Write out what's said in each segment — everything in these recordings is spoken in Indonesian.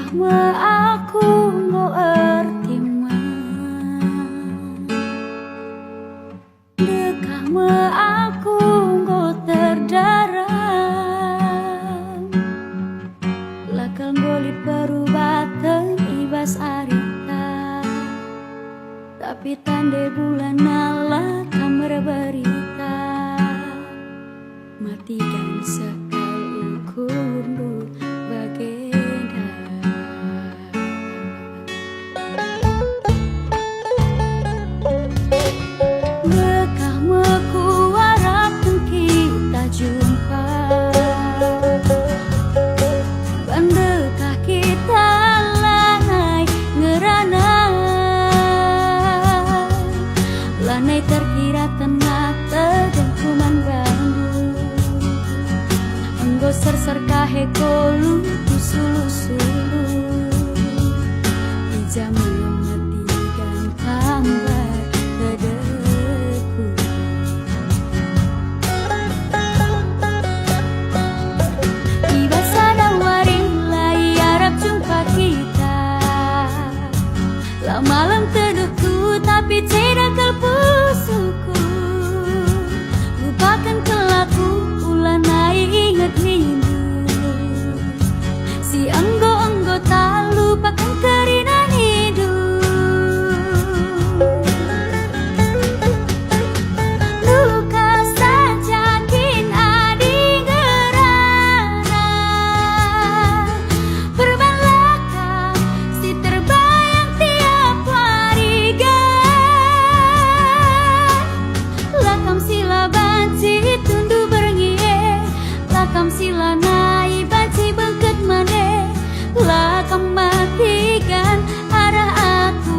me aku ngo ertima dekah me aku ngo terdarang lakal ngolit perubatan ibas arita tapi tanda bulan nala kamar berita matikan sekal ukur bagenda dekah meku harap kita jumpa bandekah kita lanai ngerana lanai terkira tenat dan kuman Bandung enggo ser-ser kahe kolu sulu-sulu di zaman matikan tambah dedeku tiba sadawari lai harap jumpa kita lah malam teduhku tapi tidak kelpusuku lupakan kelaku ulah naik ingat minggu si enggo tak lupakan keringan hidup luka sajakin adi gerana berbelakang si terbayang tiap hari lakam sila banci tundu berngie lakam sila nai banci bengket mane lakam matikan arah aku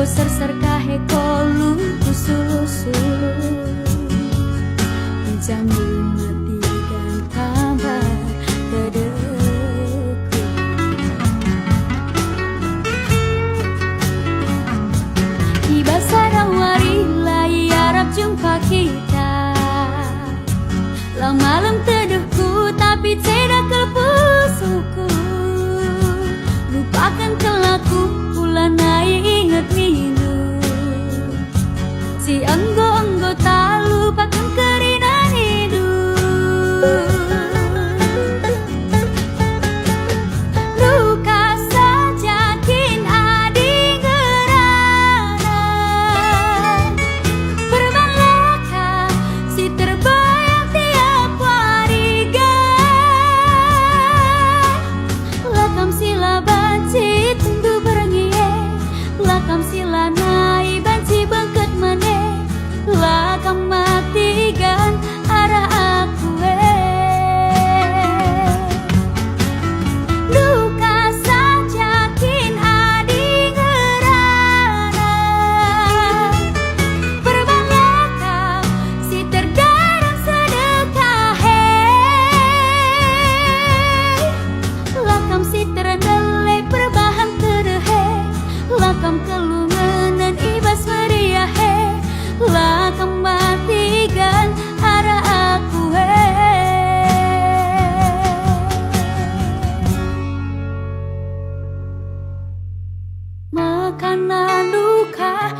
ser-ser kahe kolu sulu-sulu jamu matikan kabar dedeku tiba sadawari lai harap jumpa kita lah malam teduhku tapi tidak kelpusuku lupakan kelaku ulah naik ingat minggu si enggo tak lupakan keringan hidup luka sajakin adi gerana berbelakang si terbayang tiap hari lakam sila banci tundu berngie lakam sila nai banci bengket mane lakam matikan arah aku luka sajakin adi gerana berbelakang si terdarang sedekah lakam si terdelai perbahan terhe lakam kelungenan ibas meriah lakam matikan arah aku makanan luka